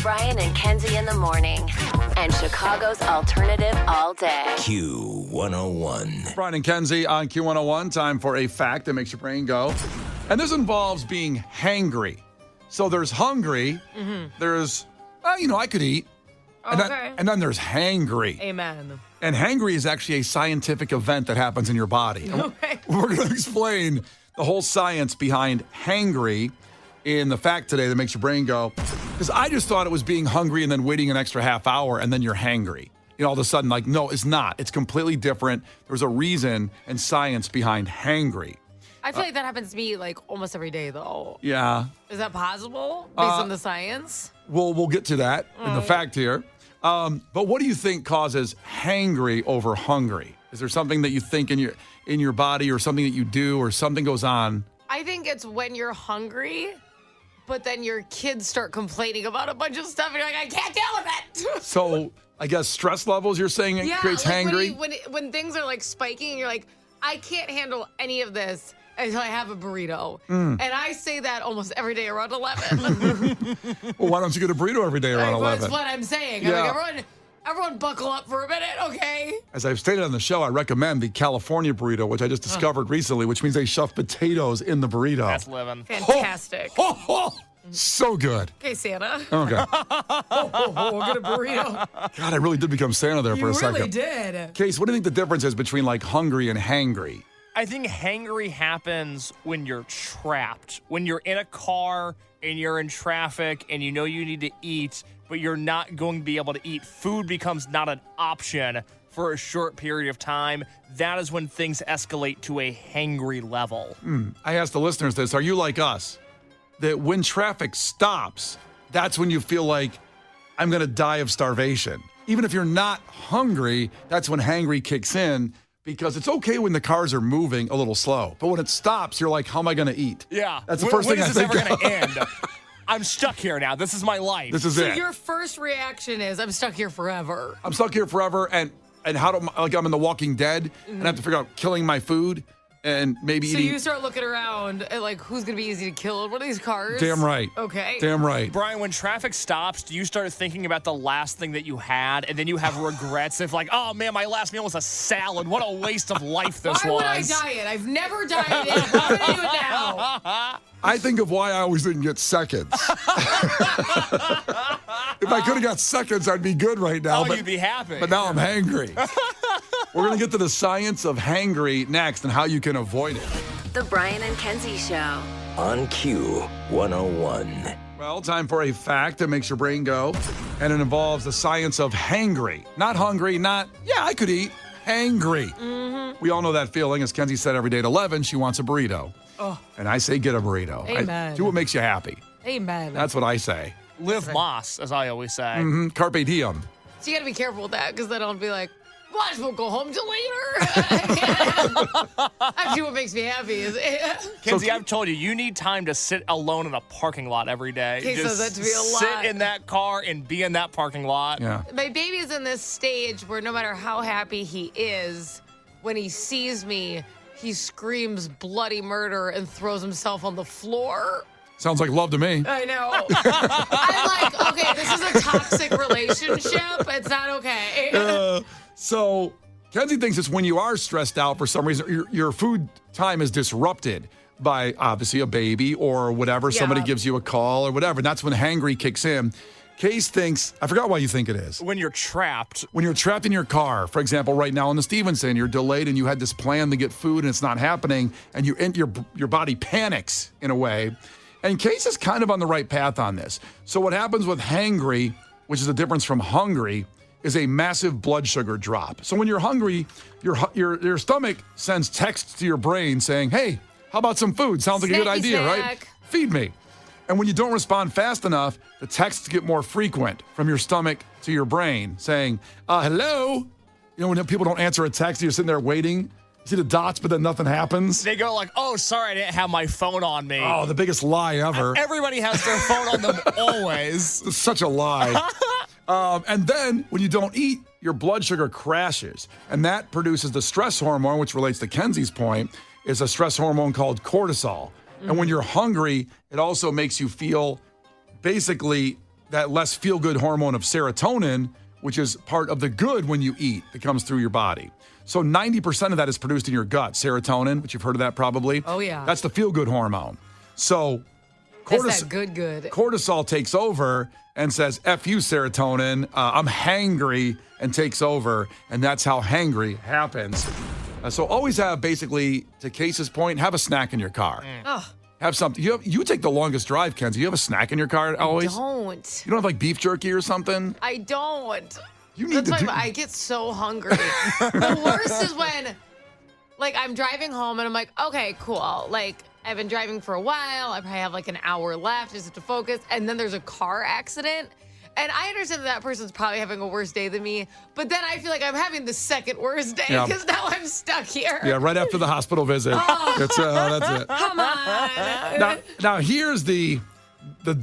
Brian and Kenzie in the morning. And Chicago's alternative all day. Q101. Brian and Kenzie on Q101. Time for a fact that makes your brain go. And this involves being hangry. So there's hungry. There's, I could eat. Okay. And then there's hangry. Amen. And hangry is actually a scientific event that happens in your body. Okay. We're going to explain the whole science behind hangry in the fact today that makes your brain go. Because I just thought it was being hungry and then waiting an extra half hour and then you're hangry. All of a sudden, no, it's not. It's completely different. There's a reason and science behind hangry. I feel like that happens to me almost every day, though. Yeah. Is that possible based on the science? We'll get to that in the fact here. But what do you think causes hangry over hungry? Is there something that you think in your body or something that you do or something goes on? I think it's when you're hungry, but then your kids start complaining about a bunch of stuff, and you're like, I can't deal with it. So I guess stress levels, you're saying it creates hangry? When things are spiking, and you're like, I can't handle any of this until I have a burrito. And I say that almost every day around 11. Well, why don't you get a burrito every day around 11? That's what I'm saying. Yeah. I'm like, everyone buckle up for a minute, okay? As I've stated on the show, I recommend the California burrito, which I just discovered recently, which means they shove potatoes in the burrito. That's living. Fantastic. So good. Okay, Santa. Okay. We'll get a burrito. God, I really did become Santa there for a second. You really did. Case, what do you think the difference is between hungry and hangry? I think hangry happens when you're trapped. When you're in a car and you're in traffic and you know you need to eat, but you're not going to be able to eat. Food becomes not an option for a short period of time. That is when things escalate to a hangry level. I asked the listeners this. Are you like us? That when traffic stops, that's when you feel like I'm going to die of starvation. Even if you're not hungry, that's when hangry kicks in. Because it's okay when the cars are moving a little slow. But when it stops, you're like, how am I going to eat? Yeah. That's the first thing I think When is this ever going to end? I'm stuck here now. This is my life. This is So it. your first reaction is, I'm stuck here forever. I'm stuck here forever. And how do I'm in The Walking Dead and I have to figure out killing my food and maybe So eating. you start looking around at who's going to be easy to kill in one of these cars? Damn right. Okay. Damn right. Brian, when traffic stops, do you start thinking about the last thing that you had, and then you have regrets of oh man, my last meal was a salad. What a waste of life this Why was. would I diet? I've never dieted. Why would I do it now? I think of why I always didn't get seconds. If I could have got seconds, I'd be good right now. You'd be happy. But now I'm hangry. We're going to get to the science of hangry next and how you can avoid it. The Brian and Kenzie Show. On Q101. Well, time for a fact that makes your brain go. And it involves the science of hangry. Not hungry, not, I could eat. Hangry. We all know that feeling. As Kenzie said, every day at 11, she wants a burrito. Oh. And I say, get a burrito. Amen. Do what makes you happy. Amen. That's what I say. Live Moss, as I always say. Carpe diem. So you got to be careful with that because then I'll be like, well, I just won't go home till later. I do what makes me happy. Kenzie, I've told you, you need time to sit alone in a parking lot every day. Okay, so Just that to be a lot. sit in that car and be in that parking lot. Yeah. My baby's in this stage where no matter how happy he is, when he sees me, he screams bloody murder and throws himself on the floor. Sounds like love to me. I know. I'm like, okay, this is a toxic relationship. It's not okay. So Kenzie thinks it's when you are stressed out for some reason, your food time is disrupted by obviously a baby or whatever. Somebody gives you a call or whatever. And that's when hangry kicks in. Case thinks, I forgot why you think it is. When you're trapped. When you're trapped in your car, for example, right now in the Stevenson, you're delayed and you had this plan to get food and it's not happening and your body panics in a way. And Case is kind of on the right path on this. So what happens with hangry, which is the difference from hungry, is a massive blood sugar drop. So when you're hungry, your stomach sends texts to your brain saying, hey, how about some food? Sounds like a good idea, right? Feed me. And when you don't respond fast enough, the texts get more frequent from your stomach to your brain saying, hello? When people don't answer a text, you're sitting there waiting. You see the dots, but then nothing happens. They go oh, sorry, I didn't have my phone on me. Oh, the biggest lie ever. Everybody has their phone on them always. It's such a lie. And then when you don't eat, your blood sugar crashes. And that produces the stress hormone, which relates to Kenzie's point, is a stress hormone called cortisol. And when you're hungry, it also makes you feel basically that less feel-good hormone of serotonin, which is part of the good when you eat that comes through your body. So 90% of that is produced in your gut. Serotonin, which you've heard of that probably. Oh, yeah. That's the feel-good hormone. So That's that good. cortisol takes over and says, F you, serotonin, I'm hangry, and takes over. And that's how hangry happens. So always have, basically, to Case's point, have a snack in your car. Oh, Have something. You take the longest drive, Kenzie. You have a snack in your car always? don't. You don't have like beef jerky or something? I don't. You need That's to why do. I get so hungry. The worst is when, like, I'm driving home and I'm like, okay, cool. Like, I've been driving for a while. I probably have like an hour left just to focus. And then there's a car accident. And I understand that person's probably having a worse day than me. But then I feel like I'm having the second worst day Yeah. because now I'm stuck here. Yeah, right after the hospital visit. That's it. Come on. Now here's the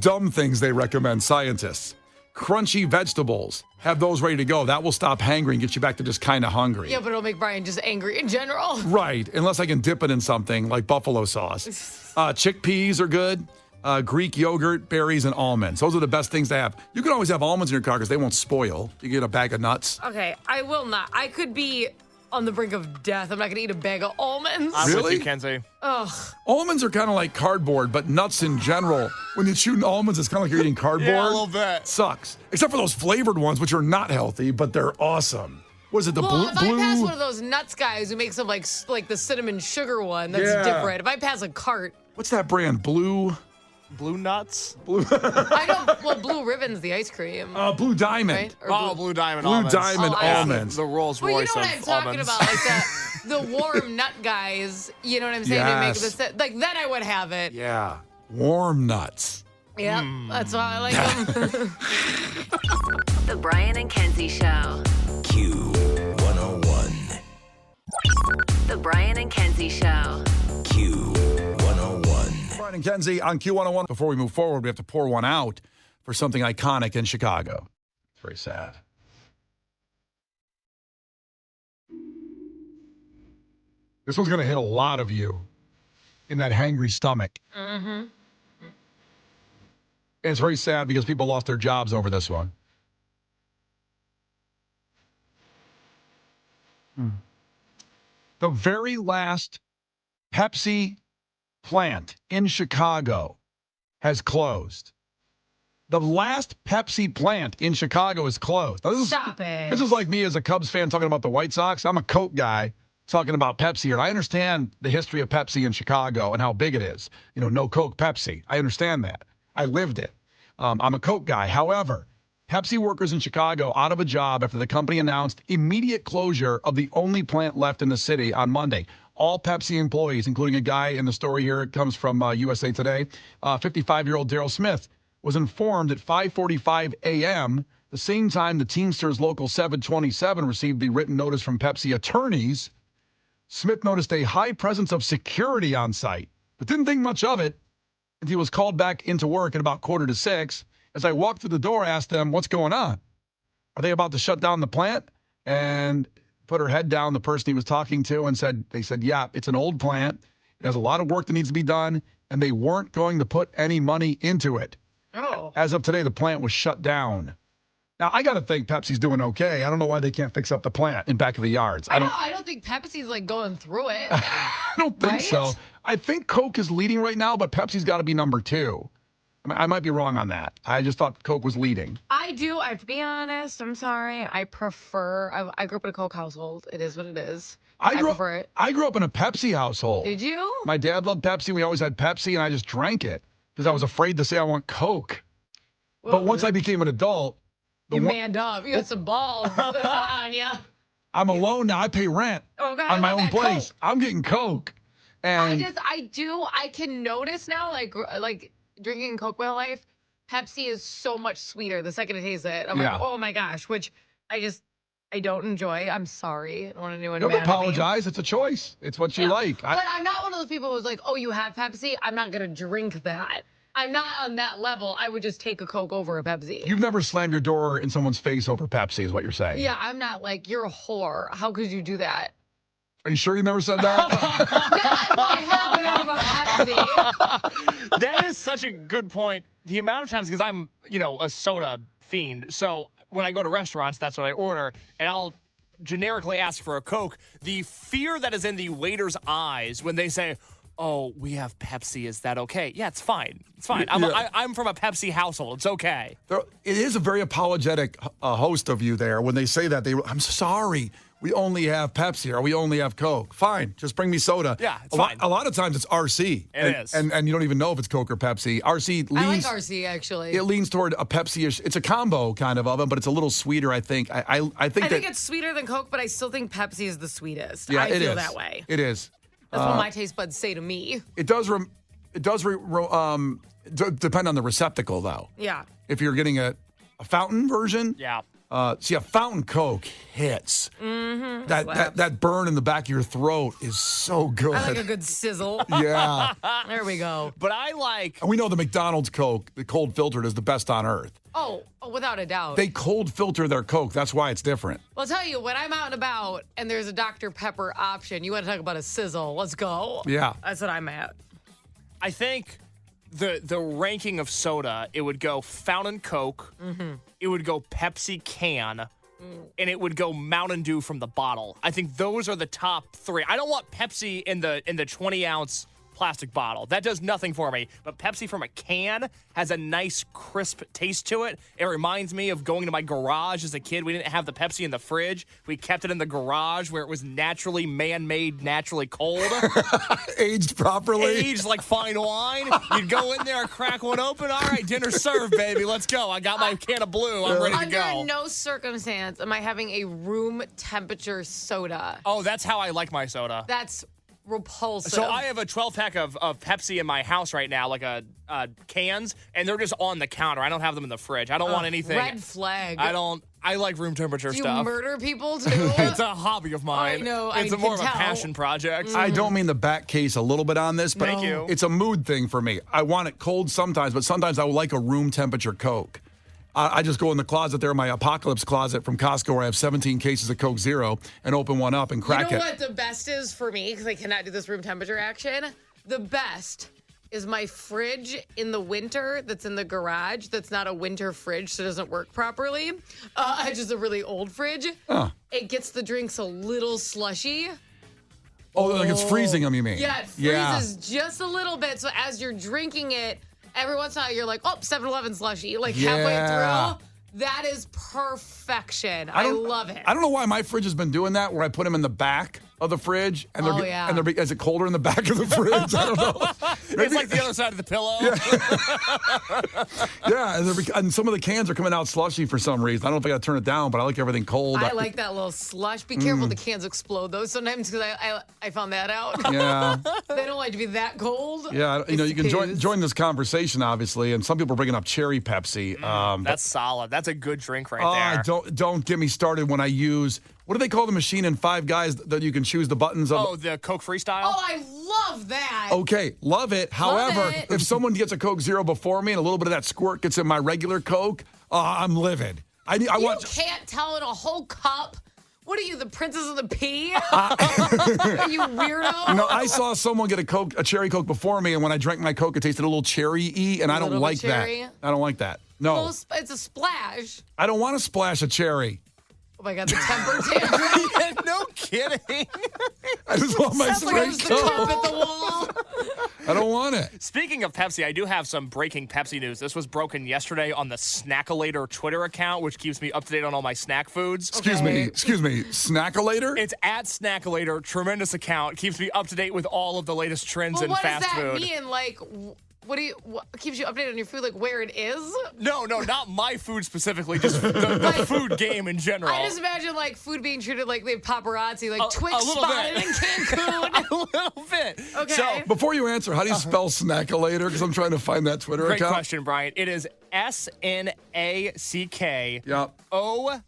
dumb things they recommend, scientists. Crunchy vegetables. Have those ready to go. That will stop hangry and get you back to just kind of hungry. Yeah, but it'll make Brian just angry in general. Right, unless I can dip it in something like buffalo sauce. Chickpeas are good. Greek yogurt, berries, and almonds. Those are the best things to have. You can always have almonds in your car because they won't spoil. You get a bag of nuts. Okay, I will not. I could be on the brink of death. I'm not going to eat a bag of almonds. I'm with Really? you, Kenzie. Ugh. Almonds are kind of like cardboard, but nuts in general, when you chew almonds, it's kind of like you're eating cardboard. Yeah, a little bit. Sucks. Except for those flavored ones, which are not healthy, but they're awesome. What is it, the Well, if blue? I pass one of those nuts guys who makes them like the cinnamon sugar one, that's Yeah. different. If I pass a cart, What's that brand? Blue Nuts? I don't. Well, Blue Ribbon's the ice cream, Blue Diamond. right? Or Oh, Blue Diamond Blue almonds. Diamond Oh, I see. almonds. The Rolls Well, you know Royce what of I'm talking almonds. about, like the warm nut guys. You know what I'm saying? Yes. To make like then I would have it. Yeah. Warm nuts. Yep, that's why I like them. The Brian and Kenzie Show. Q101. The Brian and Kenzie Show. Q101. Brian and Kenzie on Q101. Before we move forward, we have to pour one out for something iconic in Chicago. It's very sad. This one's going to hit a lot of you in that hangry stomach. Mm-hmm. And it's very sad because people lost their jobs over this one. The very last Pepsi plant in Chicago has closed. The last Pepsi plant in Chicago is closed. Now, Stop it. This is like me as a Cubs fan talking about the White Sox. I'm a Coke guy talking about Pepsi here. And I understand the history of Pepsi in Chicago and how big it is. You know, no Coke, Pepsi. I understand that. I lived it. I'm a Coke guy. However, Pepsi workers in Chicago out of a job after the company announced immediate closure of the only plant left in the city on Monday. All Pepsi employees, including a guy in the story here, it comes from USA Today, 55-year-old Daryl Smith, was informed at 5:45 a.m., the same time the Teamsters Local 727 received the written notice from Pepsi attorneys. Smith noticed a high presence of security on site, but didn't think much of it until he was called back into work at about 5:45. As I walked through the door, I asked them, what's going on? Are they about to shut down the plant? And put her head down, the person he was talking to, and they said, yeah, it's an old plant. It has a lot of work that needs to be done, and they weren't going to put any money into it. Oh. As of today, the plant was shut down. Now, I got to think Pepsi's doing okay. I don't know why they can't fix up the plant in back of the yards. I don't think Pepsi's like going through it. I don't think Right? so. I think Coke is leading right now, but Pepsi's got to be number 2. I might be wrong on that. I just thought Coke was leading. I do. I have to be honest. I'm sorry. I prefer. I grew up in a Coke household. It is what it is. I prefer it. I grew up in a Pepsi household. Did you? My dad loved Pepsi. We always had Pepsi, and I just drank it because I was afraid to say I want Coke. But once I became an adult, You manned up. You got some balls. Yeah. I'm alone now. I pay rent Okay, on my I own want that place. Coke. I'm getting Coke. And I can notice now, like drinking Coke my whole life, Pepsi is so much sweeter the second I taste it. I'm Yeah. like, oh my gosh, which I don't enjoy. I'm sorry. I don't want anyone to don't mad at me. apologize. It's a choice. It's what you like. But I'm not one of those people who's like, oh, you have Pepsi? I'm not going to drink that. I'm not on that level. I would just take a Coke over a Pepsi. You've never slammed your door in someone's face over Pepsi, is what you're saying. Yeah, I'm not like, you're a whore. How could you do that? Are you sure you never said that? That is such a good point. The amount of times, because I'm, a soda fiend. So when I go to restaurants, that's what I order. And I'll generically ask for a Coke. The fear that is in the waiter's eyes when they say, "Oh, we have Pepsi. Is that okay?" Yeah, it's fine. It's fine. I'm from a Pepsi household. It's okay. It is a very apologetic host of you there when they say that. I'm sorry. We only have Pepsi or we only have Coke. Fine. Just bring me soda. Yeah, it's fine. A lot of times it's RC. It is. And you don't even know if it's Coke or Pepsi. RC leans. I like RC, actually. It leans toward a Pepsi-ish. It's a combo kind of them, but it's a little sweeter, I think. I think it's sweeter than Coke, but I still think Pepsi is the sweetest. Yeah, I it feel is. that way. It is. That's what my taste buds say to me. It does depend on the receptacle, though. Yeah. If you're getting a fountain version. Yeah. See, a fountain Coke hits. Mm-hmm. That burn in the back of your throat is so good. I like a good sizzle. Yeah. There we go. But I like... And we know the McDonald's Coke, the cold filtered, is the best on earth. Oh, without a doubt. They cold filter their Coke. That's why it's different. Well, I'll tell you, when I'm out and about and there's a Dr. Pepper option, you want to talk about a sizzle. Let's go. Yeah. That's what I'm at. I think the ranking of soda, it would go Fountain Coke, it would go Pepsi can, and it would go Mountain Dew from the bottle. I think those are the top three. I don't want Pepsi in the 20-ounce plastic bottle. That does nothing for me. But Pepsi from a can has a nice, crisp taste to it. It reminds me of going to my garage as a kid. We didn't have the Pepsi in the fridge. We kept it in the garage where it was naturally man-made, naturally cold. Aged properly. Aged like fine wine. You'd go in there, crack one open. All right, dinner's served, baby. Let's go. I got my can of blue. I'm ready to go. Under no circumstance am I having a room temperature soda. Oh, that's how I like my soda. That's repulsive. So I have a 12-pack of Pepsi in my house right now, like cans, and they're just on the counter. I don't have them in the fridge. I don't want anything. Red flag. I like room temperature Do you stuff. murder people too? It's a hobby of mine. I know, It's I more can of a tell. passion project. I don't mean the back case a little bit on this, but Thank you. It's a mood thing for me. I want it cold sometimes, but sometimes I would like a room temperature Coke. I just go in the closet there, my apocalypse closet from Costco, where I have 17 cases of Coke Zero, and open one up and crack You know it. what the best is for me, because I cannot do this room temperature action? The best is my fridge in the winter that's in the garage that's not a winter fridge, so it doesn't work properly. It's just a really old fridge. It gets the drinks a little slushy. Oh, like it's freezing them, you mean? Yeah, it freezes just a little bit, so as you're drinking it, every once in a while you're like, oh, 7-Eleven slushy, like halfway through. That is perfection. I love it. I don't know why my fridge has been doing that, where I put them in the back of the fridge, and they're is it colder in the back of the fridge? I don't know. It's like the other side of the pillow. Yeah, and some of the cans are coming out slushy for some reason. I don't know if I got to turn it down, but I like everything cold. I like that little slush. Be careful, the cans explode though sometimes, because I found that out. Yeah. They don't like to be that cold. Yeah, you can join this conversation, obviously, and some people are bringing up cherry Pepsi. That's solid. That's a good drink right there. Don't get me started when I use, what do they call the machine in Five Guys that you can choose the buttons of? Oh, the Coke Freestyle? Oh, I love that. Okay, love it. However, it. if someone gets a Coke Zero before me and a little bit of that squirt gets in my regular Coke, I'm livid. You can't tell in a whole cup. What are you, the Princess of the Pea? Are you weirdo? No, I saw someone get a cherry Coke before me, and when I drank my Coke, it tasted a little cherry-y, and I don't like that. I don't like that. No. It's a splash. I don't want to splash a cherry. Oh my God, the temper tantrum. No kidding. I just want my straight the cup Coke. at the wall. I don't want it. Speaking of Pepsi, I do have some breaking Pepsi news. This was broken yesterday on the Snackalator Twitter account, which keeps me up to date on all my snack foods. Excuse me, Snackalator? It's at Snackalator, tremendous account. Keeps me up to date with all of the latest trends in fast food. What does that mean? Like, what keeps you updated on your food? Like where it is? No, not my food specifically, just the food game in general. I just imagine like food being treated like they have paparazzi, like Twix a little spotted bit. in Cancun. A little bit. Okay. So, Before you answer, how do you spell Snackalator? Because I'm trying to find that Twitter great account. question, Brian. It is SNACK Yep. OLATOR.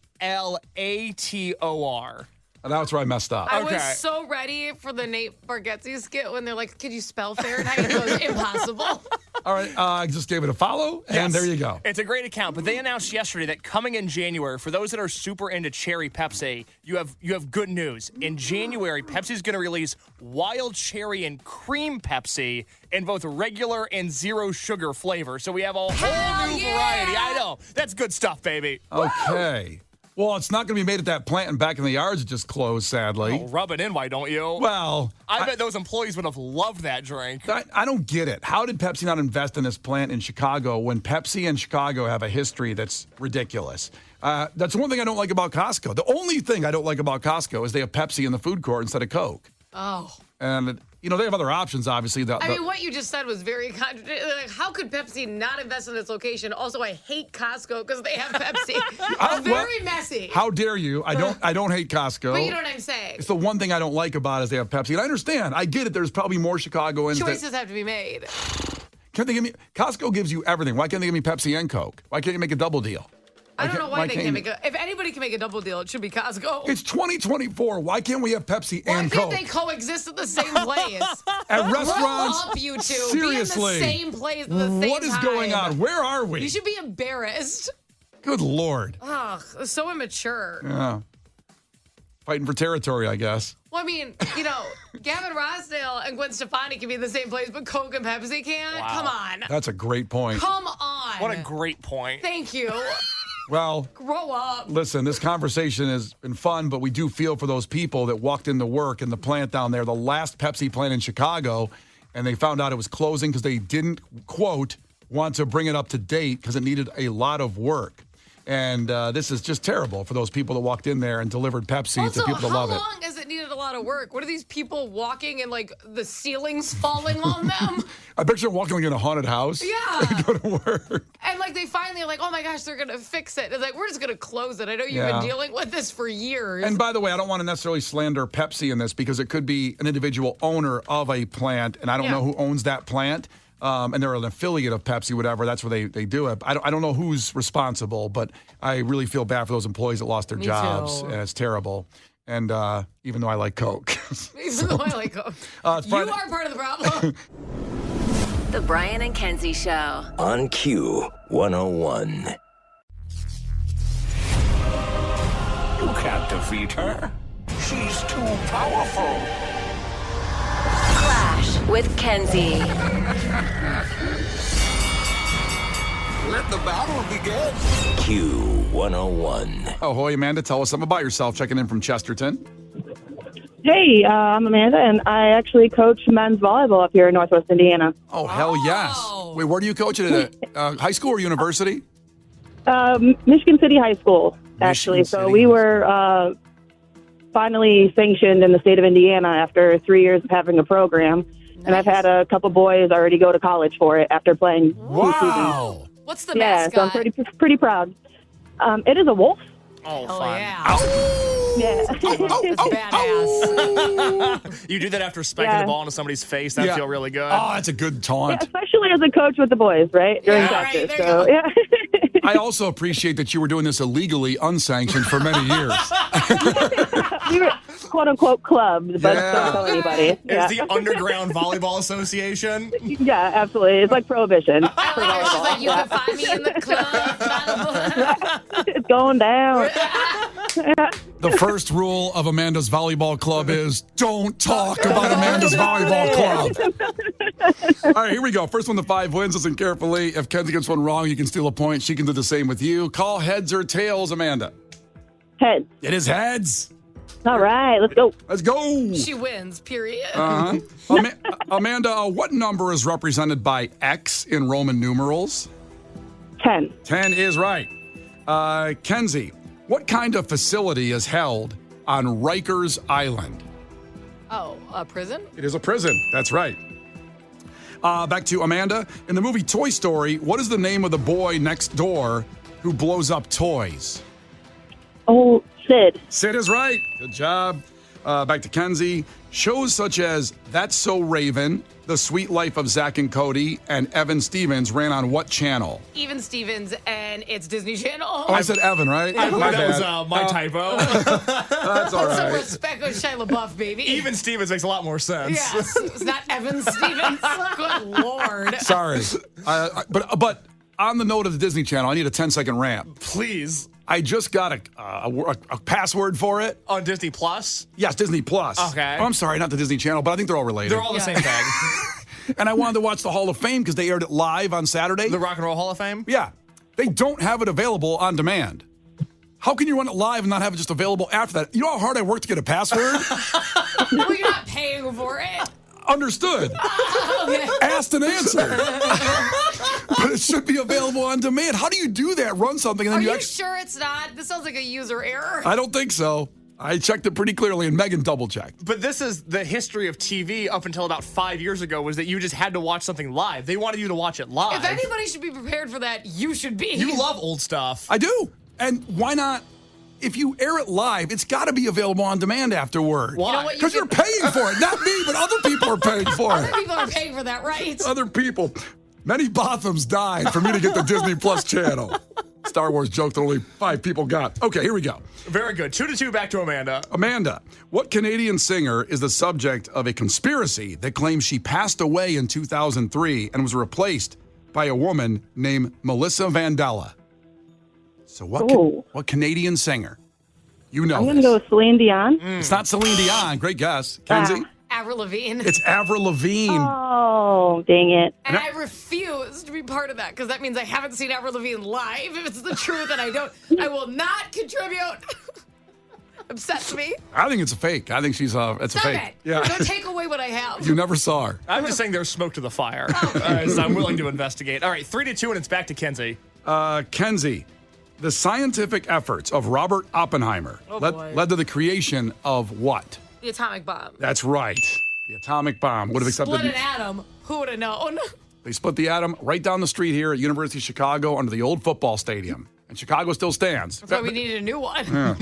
That's where I messed up. I Okay. was so ready for the Nate Bargatze skit when they're like, could you spell Fahrenheit? He goes, impossible. All right, I just gave it a follow, and Yes. there you go. It's a great account, but they announced yesterday that coming in January, for those that are super into cherry Pepsi, you have good news. In January, Pepsi's going to release wild cherry and cream Pepsi in both regular and zero sugar flavor. So we have a whole new variety. I know. That's good stuff, baby. Okay. Well, it's not going to be made at that plant and back in the yards. It just closed, sadly. Oh, rub it in, why don't you? Well, I bet those employees would have loved that drink. I don't get it. How did Pepsi not invest in this plant in Chicago when Pepsi and Chicago have a history that's ridiculous? That's one thing I don't like about Costco. The only thing I don't like about Costco is they have Pepsi in the food court instead of Coke. Oh. And, they have other options, obviously. I mean, what you just said was very contradictory. Like, how could Pepsi not invest in this location? Also, I hate Costco because they have Pepsi. It's very messy. How dare you? I don't hate Costco. But you know what I'm saying. It's the one thing I don't like about it is they have Pepsi. And I understand. I get it. There's probably more Chicagoans. Choices have to be made. Can't they give me? Costco gives you everything. Why can't they give me Pepsi and Coke? Why can't you make a double deal? I don't know why they can't can't you- make a. If anybody can make a double deal, it should be Costco. It's 2024. Why can't we have Pepsi Why and can't Coke they coexist at the same place? at Grow restaurants? up, you two. Seriously, Be in the same place at the same time. what is going on? Where are we? You should be embarrassed. Good Lord. Ugh, so immature. Yeah. Fighting for territory, I guess. Well, I mean, Gavin Rossdale and Gwen Stefani can be in the same place, but Coke and Pepsi can't? Wow. Come on. That's a great point. Come on. What a great point. Thank you. Well, Grow up. listen, this conversation has been fun, but we do feel for those people that walked into work in the plant down there, the last Pepsi plant in Chicago, and they found out it was closing because they didn't, quote, want to bring it up to date because it needed a lot of work. And this is just terrible for those people that walked in there and delivered Pepsi Also, to people that how love it. long has it needed a lot of work? What are these people walking and like the ceilings falling on them? I bet you're walking like in a haunted house. Yeah. Go to work. And like they finally are like, oh my gosh, they're gonna fix it. It's like we're just gonna close it. I know you've Yeah. been dealing with this for years. And by the way, I don't want to necessarily slander Pepsi in this because it could be an individual owner of a plant, and I don't Yeah. know who owns that plant. And they're an affiliate of Pepsi, whatever. That's where they do it. I don't know who's responsible, but I really feel bad for those employees that lost their Me jobs, too. and it's terrible. And even though I like Coke, Even though I like Coke. It's You Friday. are part of the problem. The Brian and Kenzie Show. On Q 101. You can't defeat her. She's too powerful. Klash with Kenzie. Let the battle begin. Q 101. Ahoy, Amanda, tell us something about yourself. Checking in from Chesterton. Hey, I'm Amanda, and I actually coach men's volleyball up here in Northwest Indiana. Oh, hell yes. Wait, where do you coach it at? High school or university? Michigan City High School, actually. Michigan So City. we were finally sanctioned in the state of Indiana after 3 years of having a program. And I've had a couple boys already go to college for it after playing 2 seasons. Wow. What's the Yeah, mascot? so I'm pretty proud. It is a wolf. Oh, Hell fun. yeah. Yeah. That's badass. You do that after spanking Yeah. the ball into somebody's face. That Yeah. feel really good. Oh, that's a good taunt. Especially as a coach with the boys, right? During Yeah, practice. right, there So, you yeah. I also appreciate that you were doing this illegally, unsanctioned for many years. We were quote unquote clubbed, but Yeah. don't tell anybody. Yeah. It's the Underground Volleyball Association. Yeah, absolutely. It's like prohibition. For She's volleyball. like, you can find me in the club. It's going down. The first rule of Amanda's volleyball club is don't talk about Amanda's volleyball club. All right, here we go. First one to 5 wins. Listen carefully. If Kenzie gets one wrong, you can steal a point. She can do the same with you. Call heads or tails, Amanda. Head. It is heads. All right, let's go. Let's go. She wins, period. Amanda, what number is represented by X in Roman numerals? 10. 10 is right. Kenzie, what kind of facility is held on Rikers Island? Oh, a prison? It is a prison. That's right. Back to Amanda. In the movie Toy Story, what is the name of the boy next door who blows up toys? Oh, Sid. Sid is right. Good job. Back to Kenzie. Shows such as That's So Raven, The Sweet Life of Zach and Cody, and Evan Stevens ran on what channel? Even Stevens, and it's Disney Channel. Oh, I said Evan, right? I My believe that bad. was my typo. That's all Put some right. respect on Shia LaBeouf, baby. Even Stevens makes a lot more sense. Yes, it's not Evan Stevens. Good Lord. Sorry. But on the note of the Disney Channel, I need a 10-second rant. Please. I just got a password for it. On Disney Plus? Yes, Disney Plus. Okay. Oh, I'm sorry, not the Disney Channel, but I think they're all related. They're all the same thing. And I wanted to watch the Hall of Fame because they aired it live on Saturday. The Rock and Roll Hall of Fame? Yeah. They don't have it available on demand. How can you run it live and not have it just available after that? You know how hard I worked to get a password? Well, you're not paying for it. Understood. Okay. Asked and answered. But it should be available on demand. How do you do that? Run something and then Are you actually... sure it's not? This sounds like a user error. I don't think so. I checked it pretty clearly, and Megan double-checked. But this is the history of TV up until about 5 years ago, was that you just had to watch something live. They wanted you to watch it live. If anybody should be prepared for that, you should be. You love old stuff. I do. And why not? If you air it live, it's got to be available on demand afterward. Why? You know what? Because you're paying for it. Not me, but other people are paying for Other it. people are paying for that, right? Other people. Many Bothams died for me to get the Disney Plus channel. Star Wars joke that only 5 people got. Okay, here we go. Very good. 2-2, back to Amanda. Amanda, what Canadian singer is the subject of a conspiracy that claims she passed away in 2003 and was replaced by a woman named Melissa Vandella? So what Canadian singer? You know I'm going to go with Celine Dion. It's not Celine Dion. Great guess. Kenzie? Avril Lavigne. It's Avril Lavigne. Oh, dang it. And I refuse to be part of that because that means I haven't seen Avril Lavigne live. If it's the truth and I will not contribute. Upsets me. I think it's a fake. I think it's a Stop fake. it. Yeah. Don't take away what I have. You never saw her. I'm just saying there's smoke to the fire. All right, so I'm willing to investigate. All right, 3-2, and it's back to Kenzie. Kenzie, the scientific efforts of Robert Oppenheimer boy. led to the creation of what? The atomic bomb. That's right. The atomic bomb would have accepted. Split an atom. Who would have known? They split the atom right down the street here at University of Chicago under the old football stadium. And Chicago still stands. That's why we needed a new one. Not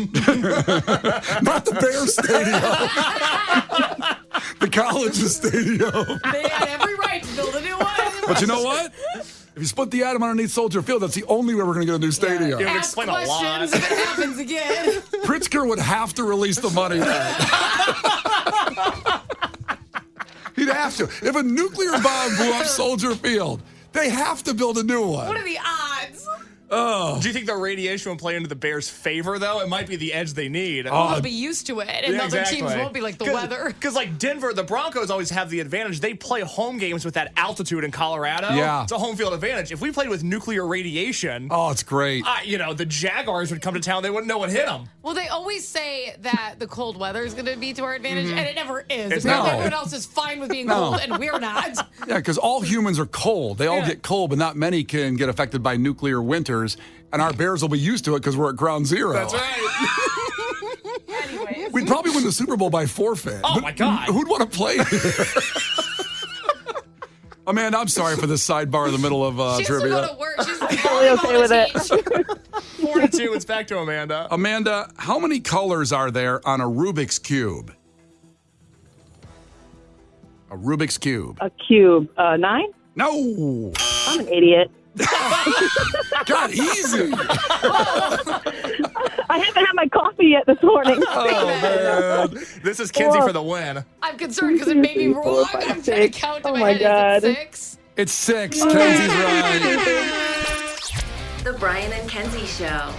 the Bears stadium. The college's stadium. They had every right to build a new one. But you know what? If you split the atom underneath Soldier Field, that's the only way we're going to get a new stadium. Yeah. Ask explain a lot. questions if it happens again. Pritzker would have to release the money then. He'd have to. If a nuclear bomb blew up Soldier Field, they have to build a new one. What are the odds? Oh. Do you think the radiation will play into the Bears' favor, though? It might be the edge they need. We'll be used to it, and Yeah, other exactly. teams won't be like the weather. Because, like Denver, the Broncos always have the advantage. They play home games with that altitude in Colorado. Yeah. It's a home field advantage. If we played with nuclear radiation, Oh, it's great. the Jaguars would come to town. They wouldn't know what hit them. Well, they always say that the cold weather is going to be to our advantage, and it never is. It's Apparently not. everyone else is fine with being No. cold, and we're not. Yeah, because all humans are cold. They all Yeah. get cold, but not many can get affected by nuclear winters. And our Bears will be used to it because we're at ground zero. That's right. Anyways. We'd probably win the Super Bowl by forfeit. Oh, my God. Who'd want to play here? Amanda, I'm sorry for this sidebar in the middle of She has to trivia. go to work. She's Totally okay with it. 4-2. It's back to Amanda. Amanda, how many colors are there on a Rubik's Cube? A Rubik's Cube. A cube. 9? No. I'm an idiot. God, easy. I haven't had my coffee yet this morning. Oh, man. This is Kenzie for the win. I'm concerned because it may be wrong. I'm trying to count in Oh my my head. Is God. it 6? It's 6. Kenzie's right. The Brian and Kenzie Show.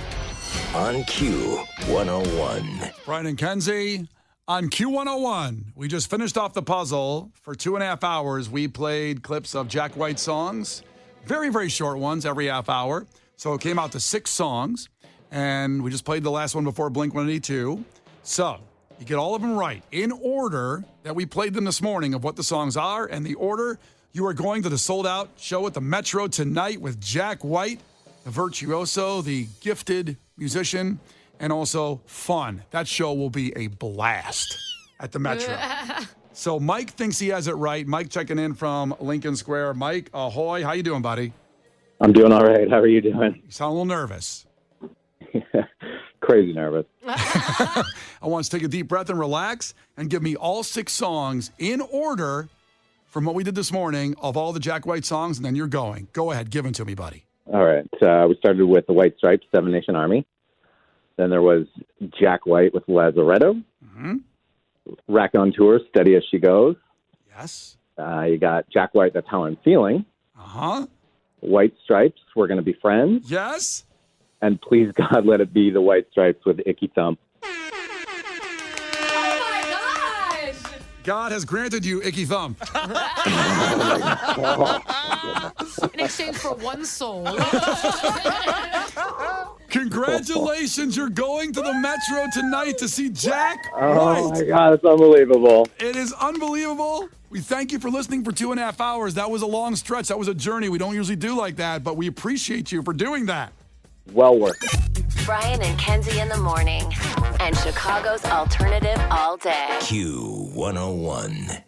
On Q101. Brian and Kenzie on Q101. We just finished off the puzzle. For 2.5 hours, we played clips of Jack White songs. Very, very short ones every half hour. So it came out to 6 songs. And we just played the last one before Blink-182. So you get all of them right in order that we played them this morning of what the songs are. And the order, you are going to the sold-out show at the Metro tonight with Jack White, the virtuoso, the gifted musician, and also fun. That show will be a blast at the Metro. So Mike thinks he has it right. Mike checking in from Lincoln Square. Mike, ahoy. How you doing, buddy? I'm doing all right. How are you doing? You sound a little nervous. Crazy nervous. I want you to take a deep breath and relax and give me all 6 songs in order from what we did this morning of all the Jack White songs, and then you're going. Go ahead. Give them to me, buddy. All right. We started with the White Stripes, Seven Nation Army. Then there was Jack White with Lazaretto. Mm-hmm. Rack on Tour, Steady As She Goes. Yes. You got Jack White, That's How I'm Feeling. Uh-huh. White Stripes, We're Gonna Be Friends. Yes. And Please God Let It Be, the White Stripes with Icky Thump. God has granted you Icky Thumb. In exchange for one soul. Congratulations, you're going to the Metro tonight to see Jack Oh, White. my God, it's unbelievable. It is unbelievable. We thank you for listening for 2.5 hours. That was a long stretch. That was a journey. We don't usually do like that, but we appreciate you for doing that. Well worth it. Brian and Kenzie in the morning. And Chicago's alternative all day. Q101.